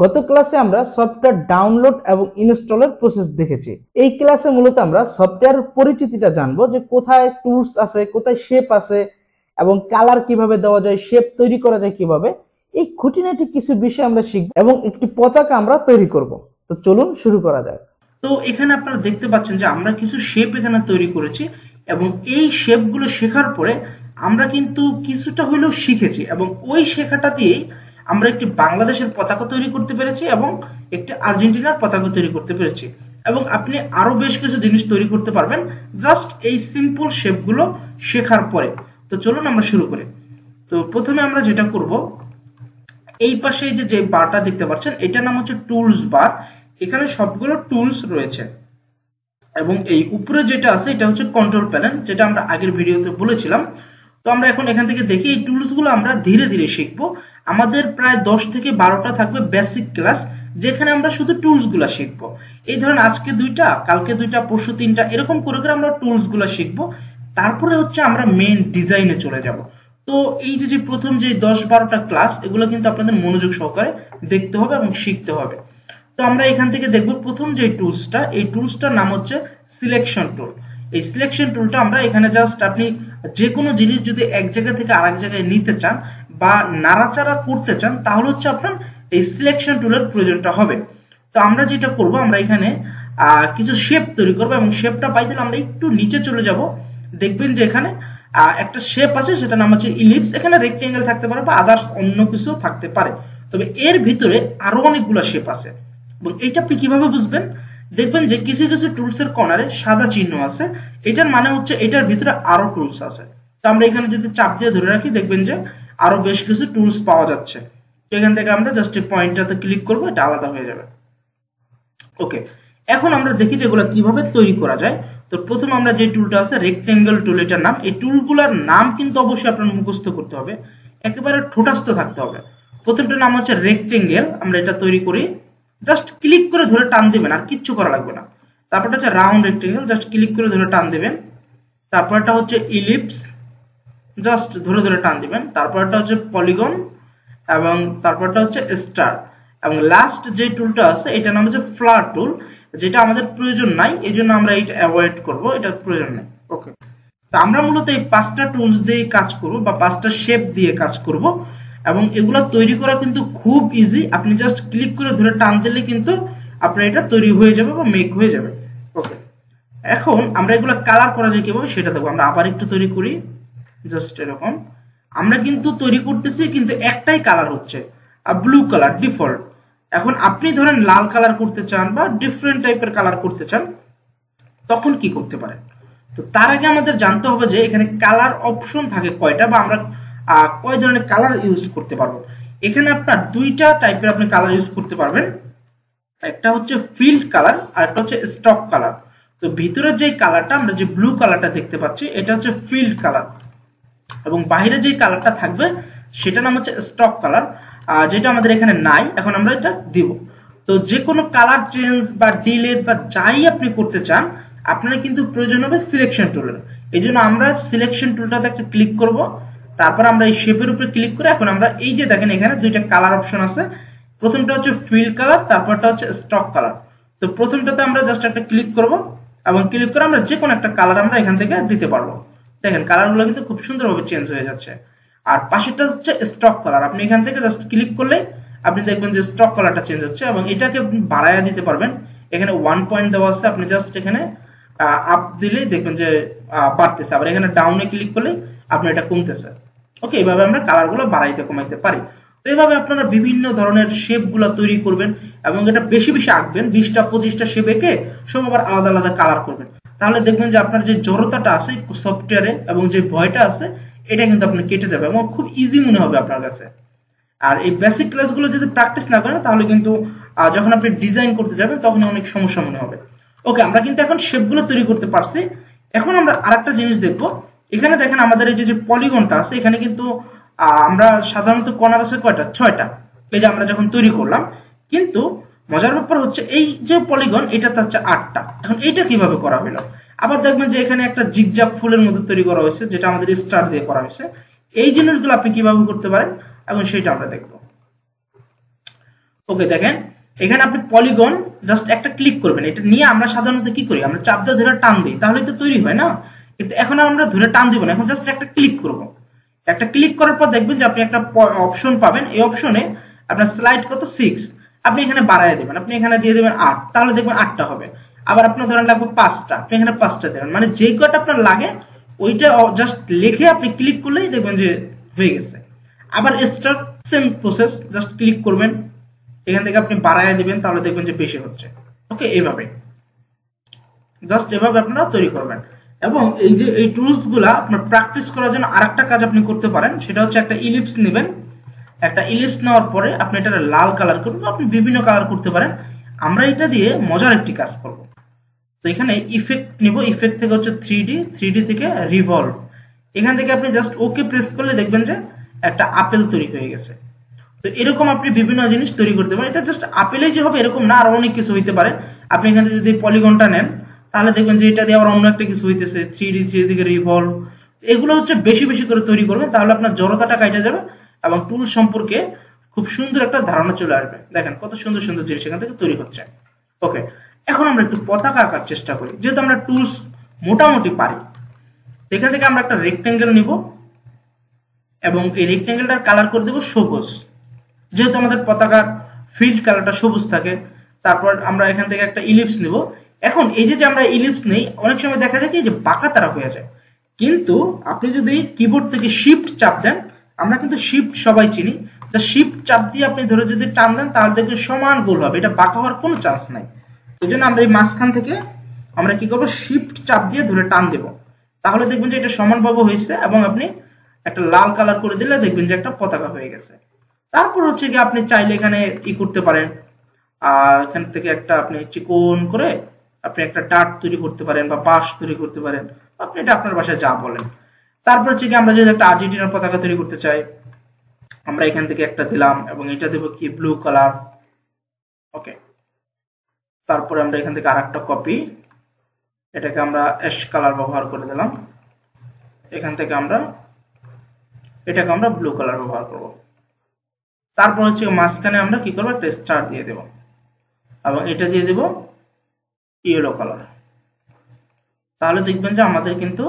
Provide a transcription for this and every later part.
গত ক্লাসে আমরা সফটওয়্যার ডাউনলোড এবং ইনস্টলের প্রসেস দেখেছি। এই ক্লাসে মূলত আমরা সফটওয়্যারের পরিচিতিটা জানবো, যে কোথায় টুলস আছে, কোথায় শেপ আছে এবং কালার কিভাবে দেওয়া যায়, শেপ তৈরি করা যায় কিভাবে, এই খুঁটিনাটি কিছু বিষয় আমরা শিখব এবং একটি পতাকা আমরা তৈরি করব। তো চলুন শুরু করা যাক। তো এখানে আপনারা দেখতে পাচ্ছেন যে আমরা কিছু শেপ এখানে তৈরি করেছি এবং এই শেপগুলো শেখার পরে আমরা কিন্তু কিছুটা হলেও শিখেছি এবং ওই শেখাটা দিয়েই আমরা একটি বাংলাদেশের পতাকা তৈরি করতে পেরেছি এবং একটি আর্জেন্টিনার পতাকা তৈরি করতে পেরেছি এবং আপনি আরো বেশ কিছু জিনিস তৈরি করতে পারবেন জাস্ট এই সিম্পল শেপগুলো শেখার পরে। তো চলুন আমরা শুরু করি। তো প্রথমে আমরা যেটা করব, এই পাশে যে বারটা দেখতে পাচ্ছেন এটার নাম হচ্ছে টুলস বার। এখানে সবগুলো টুলস রয়েছে এবং এই উপরে যেটা আছে এটা হচ্ছে কন্ট্রোল প্যানেল, যেটা আমরা আগের ভিডিওতে বলেছিলাম। তো আমরা এখন এখান থেকে দেখি এই টুলস গুলো আমরা ধীরে ধীরে শিখবো। আমাদের প্রায় 10 থেকে 12টা থাকবে বেসিক ক্লাস, যেখানে আমরা শুধু টুলস গুলা শিখবো। এই ধরেন আজকে 2টা, কালকে 2টা, পরশু 3টা, এরকম করে করে আমরা টুলস গুলা শিখবো। তারপরে হচ্ছে আমরা মেইন ডিজাইনে চলে যাব। তো এই যে প্রথম যে 10-12টা ক্লাস, এগুলো কিন্তু আপনাদের মনোযোগ সহকারে দেখতে হবে এবং শিখতে হবে। তো আমরা এখান থেকে দেখব প্রথম যে টুলসটা, এই টুলসটার নাম হচ্ছে সিলেকশন টুল। এই সিলেকশন টুলটা আমরা এখানে জাস্ট আপনি যে কোনো জিনিস যদি এক জায়গা থেকে আরেক জায়গায় নিতে চান বা নাড়াচাড়া করতে চান, তাহলে হচ্ছে আপনার এই সিলেকশন টুলের প্রয়োজনটা হবে। তো আমরা যেটা করব, আমরা এখানে কিছু শেপ তৈরি করব এবং শেপটা পাই দিলে আমরা একটু নিচে চলে যাব। দেখবেন যে এখানে একটা শেপ আছে, সেটা নাম হচ্ছে ইলিপস। এখানে রেক্টেঙ্গেল থাকতে পারে বা আদার্স অন্য কিছু থাকতে পারে, তবে এর ভিতরে আরো অনেকগুলো শেপ আছে। এবং এইটা আপনি কিভাবে বুঝবেন, দেখবেন যে কিছু কিছু টুলস এর কর্নারে সাদা চিহ্ন আছে, এটার মানে হচ্ছে এটার ভিতরে আরো টুলস আছে। তো আমরা এখানে যদি চাপ দিয়ে ধরে রাখি, দেখবেন যে আরো বেশ কিছু টুলস পাওয়া যাচ্ছে। এখান থেকে আমরা জাস্ট এই পয়েন্টটাতে ক্লিক করব, এটা আলাদা হয়ে যাবে। ওকে, এখন আমরা দেখি যে এগুলো কিভাবে তৈরি করা যায়। তো প্রথম আমরা যে টুলটা আছে রেক্টেঙ্গেল টুল, এটার নাম। এই টুলগুলোর নাম কিন্তু অবশ্যই আপনার মুখস্থ করতে হবে, একেবারে ঠোঁটাস্থ থাকতে হবে। প্রথমটার নাম হচ্ছে রেক্টেঙ্গেল। আমরা এটা তৈরি করি, জাস্ট ক্লিক করে ধরে টান দিবেন, আর কিচ্ছু করা লাগবে না। তারপরটা হচ্ছে রাউন্ড রেক্টেঙ্গেল, জাস্ট ক্লিক করে ধরে টান দিবেন। তারপরটা হচ্ছে ইলিপস, জাস্ট ধরে ধরে টান দিবেন। তারপরটা হচ্ছে পলিগন এবং তারপরটা হচ্ছে স্টার। এবং লাস্ট যে টুলটা আছে এটার নাম হচ্ছে ফ্লার টুল, যেটা আমাদের প্রয়োজন নাই, এই জন্য আমরা এটা অ্যাভয়েড করব, এটা প্রয়োজন নাই। ওকে, তো আমরা মূলত এই 5টা টুলস দিয়ে কাজ করব বা 5টা শেপ দিয়ে কাজ করব এবং এগুলা তৈরি করা কিন্তু খুব ইজি। আপনি জাস্ট ক্লিক করে ধরে টান দিলে কিন্তু আপনার এটা তৈরি হয়ে যাবে বা মেক হয়ে যাবে। ওকে, এখন আমরা এগুলা কালার করা যায় কিভাবে সেটা দেখবো। আমরা আবার একটু তৈরি করি, জাস্ট এরকম। আমরা কিন্তু তৈরি করতেছি, কিন্তু একটাই কালার হচ্ছে ব্লু কালার ডিফল্ট। এখন আপনি ধরেন লাল কালার করতে চান বা ডিফারেন্ট টাইপের কালার করতে চান, তখন কি করতে পারেন? তো তার আগে আমাদের জানতে হবে যে এখানে কালার অপশন থাকে কয়টা বা আমরা কয় ধরনের কালার ইউজ করতে পারবো। এখানে আপনার 2টা টাইপের আপনি কালার ইউজ করতে পারবেন। একটা হচ্ছে ফিল্ড কালার আর একটা হচ্ছে স্টক কালার। তো ভিতরে যে কালারটা আমরা যে ব্লু কালারটা দেখতে পাচ্ছি, এটা হচ্ছে ফিল্ড কালার এবং বাইরে যে কালারটা থাকবে সেটা নাম হচ্ছে স্টক কালার, যেটা আমাদের এখানে নাই। এখন আমরা এটা দিব। তো যে কোনো কালার চেঞ্জ বা ডিলিট বা যাই আপনি করতে চান, আপনার কিন্তু প্রয়োজন হবে সিলেকশন টুলের। এই জন্য আমরা সিলেকশন টুলটাতে একটা ক্লিক করব, তারপর আমরা এই শেপের উপরে ক্লিক করে এখন আমরা এই যে দেখেন এখানে 2টা কালার অপশন আছে। প্রথমটা হচ্ছে ফিল্ড কালার, তারপরটা হচ্ছে স্টক কালার। তো প্রথমটাতে আমরা জাস্ট একটা ক্লিক করব এবং ক্লিক করে আমরা যে কোনো একটা কালার আমরা এখান থেকে দিতে পারবো। দেখেন কালারগুলো কিন্তু খুব সুন্দরভাবে চেঞ্জ হয়ে যাচ্ছে। আর পাশেরটা হচ্ছে স্টক কালার, আপনি এখান থেকে জাস্ট ক্লিক করলে আপনি দেখবেন যে স্টক কালারটা চেঞ্জ হচ্ছে এবং এটাকে আপনি বাড়ায়া দিতে পারবেন। এখানে 1 পয়েন্ট দেওয়া আছে, আপনি জাস্ট এখানে আপ দিলেই দেখবেন যে বাড়তেছে, আবার এখানে ডাউনে ক্লিক করলে আপনার এটা কমতেছে। ওকে, এইভাবে আমরা কালারগুলো বাড়াইতে কমাইতে পারি। তো এইভাবে আপনারা বিভিন্ন ধরনের শেপগুলো তৈরি করবেন এবং এটা বেশি বেশি আঁকবেন, 20টা 25টা শেপ এঁকে সব আবার আলাদা আলাদা কালার করবেন। তাহলে দেখবেন যে আপনার যে জড়তাটা আছে সফটওয়্যারে এবং যে ভয়টা আছে, এটা কিন্তু আপনার কেটে যাবে এবং খুব ইজি মনে হবে আপনার কাছে। আর এই বেসিক ক্লাসগুলো যদি প্র্যাকটিস না করেন, তাহলে কিন্তু যখন আপনি ডিজাইন করতে যাবেন তখন অনেক সমস্যা মনে হবে। ওকে, আমরা কিন্তু এখন শেপগুলো তৈরি করতে পারছি। এখন আমরা আরেকটা জিনিস দেখবো। এখানে দেখেন আমাদের এই যে পলিগনটা আছে, এখানে কিন্তু আমরা সাধারণত কর্নার আছে কয়টা? 6টা। এই যে আমরা যখন তৈরি করলাম, কিন্তু মজার ব্যাপার হচ্ছে এই যে পলিগন, এটা হচ্ছে 8টা। এখন এইটা কিভাবে করা হলো? আবার দেখবেন যে এখানে একটা জিগজাগ ফুলের মতো তৈরি করা হয়েছে, যেটা আমাদের স্টার দিয়ে করা হয়েছে। এই জিনিসগুলো আপনি কিভাবে করতে পারেন এখন সেটা আমরা দেখব। ওকে, দেখেন এখানে আপনি পলিগন জাস্ট একটা ক্লিক করবেন। এটা নিয়ে আমরা সাধারণত কি করি, আমরা চাপ দিয়ে ধরে টান দিই, তাহলে তো তৈরি হয় না। কিন্তু এখন আমরা ধরে টান দিব না, এখন জাস্ট একটা ক্লিক করব। একটা ক্লিক করার পর দেখবেন যে আপনি একটা অপশন পাবেন। এই অপশনে আপনার স্লাইড কত 6, আপনি এখানে বাড়ায় দেবেন, আপনি এখানে দিয়ে দেবেন 8, তাহলে দেখবেন 8টা হবে। আবার আপনার ধরেন লাগবে 5টা, আপনি এখানে 5টা দেবেন। মানে যে কয়টা আপনার লাগে ওইটা জাস্ট লিখে আপনি ক্লিক করলেই দেখবেন যে হয়ে গেছে। আবার start, same process, just click করবেন, এখান থেকে আপনি বাড়ায় দিবেন, তাহলে দেখবেন যে বেশি হচ্ছে। ওকে, এইভাবে জাস্ট এভাবে আপনারা তৈরি করবেন। এবং এই যে এই টুলস গুলা আপনার প্র্যাকটিস করার জন্য আরেকটা কাজ আপনি করতে পারেন, সেটা হচ্ছে একটা ইলিপস নেবেন। একটা ইলিপস নেওয়ার পরে আপনি এটা লাল কালার করবেন, আপনি বিভিন্ন কালার করতে পারেন। আমরা এটা দিয়ে মজার একটি কাজ করব। তো এখানে ইফেক্ট নিব, ইফেক্ট থেকে হচ্ছে 3D থেকে রিভলভ। এখান থেকে আপনি জাস্ট ওকে প্রেস করলে দেখবেন যে একটা আপেল তৈরি হয়ে গেছে। তো এরকম আপনি বিভিন্ন জিনিস তৈরি করতে পারেন। এটা জাস্ট আপেলেই যে হবে এরকম না, আরো অনেক কিছু হইতে পারে। আপনি এখান থেকে যদি পলিগনটা নেন, তাহলে দেখবেন যে এটা দিয়ে আবার অন্য একটা কিছু হইতেছে, 3D থেকে রিভলভ। এগুলো হচ্ছে বেশি বেশি করে তৈরি করবেন, তাহলে আপনার জড়তাটা কাটা যাবে এবং টুল সম্পর্কে খুব সুন্দর একটা ধারণা চলে আসবে। দেখেন কত সুন্দর সুন্দর জিনিস এখান থেকে তৈরি হচ্ছে। ওকে, এখন আমরা একটু পতাকা আঁকার চেষ্টা করি, যেহেতু আমরা টুলস মোটামুটি পারি। এখান থেকে আমরা একটা রেক্টেঙ্গেল নিব এবং এই রেক্টেঙ্গেলটার কালার করে দেব সবুজ, যেহেতু আমাদের পতাকার ফিল্ড কালারটা সবুজ থাকে। তারপর আমরা এখান থেকে একটা ইলিপস নিব। এখন এই যে আমরা ইলিপস নেই, অনেক সময় দেখা যায় কি যে বাঁকা তারা হয়ে যায়। কিন্তু আপনি যদি কিবোর্ড থেকে শিফট চাপ দেন, আমরা কিন্তু শিফট সবাই চিনি, শিফট চাপ দিয়ে আপনি ধরে যদি টান দেন, তাহলে দেখবেন সমান গোল হবে, এটা বাঁকা হওয়ার কোনো চান্স নাই। এই জন্য আমরা এই মাঝখান থেকে আমরা কি করবো, শিফট চাপ দিয়ে ধরে টান দেব, তাহলে দেখবেন যে এটা সমানভাবে হয়েছে। এবং আপনি একটা লাল কালার করে দিলে দেখবেন যে একটা পতাকা হয়ে গেছে। তারপর হচ্ছে কি আপনি চাইলে এখানে ই করতে পারেন, এখান থেকে একটা আপনি চিকন করে আপনি একটা ডাট তৈরি করতে পারেন বা বাঁশ তৈরি করতে পারেন, আপনি এটা আপনার বাসায় যা বলেন। তারপর হচ্ছে কি আমরা যদি একটা আর্জেন্টিনার পতাকা তৈরি করতে চাই, আমরা এখান থেকে একটা দিলাম এবং এটা দেব কি ব্লু কালার। ওকে, তারপরে আমরা এখান থেকে আরেকটা কপি, এটাকে আমরা অ্যাশ কালার ব্যবহার করে দিলাম। এখান থেকে আমরা এটাকে আমরা ব্লু কালার ব্যবহার করব। তারপর হচ্ছে মাঝখানে আমরা কি করবো, একটা স্টার দিয়ে দেব এবং এটা দিয়ে দেব ইয়েলো কালার। তাহলে দেখবেন যে আমাদের কিন্তু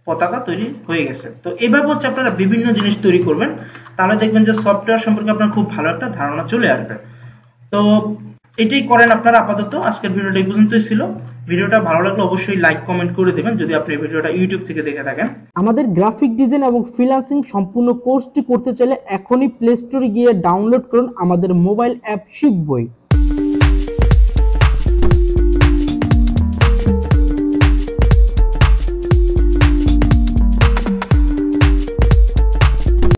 পতাকা তৈরি হয়ে গেছে। তো এভাবে হচ্ছে আপনারা বিভিন্ন জিনিস তৈরি করবেন, তাহলে দেখবেন যে সফটওয়্যার সম্পর্কে আপনার খুব ভালো একটা ধারণা চলে আসবে। তো এটাই করেন আপনারা আপাতত। আজকের ভিডিওটা এই পর্যন্তই ছিল। ভিডিওটা ভালো লাগলে অবশ্যই লাইক কমেন্ট করে দেবেন যদি আপনি ভিডিওটা ইউটিউব থেকে দেখে থাকেন। আমাদের গ্রাফিক ডিজাইন এবং ফ্রিল্যান্সিং সম্পূর্ণ কোর্সটি করতে চাইলে এখনই প্লে স্টোরে গিয়ে ডাউনলোড করুন আমাদের মোবাইল অ্যাপ শিখবই।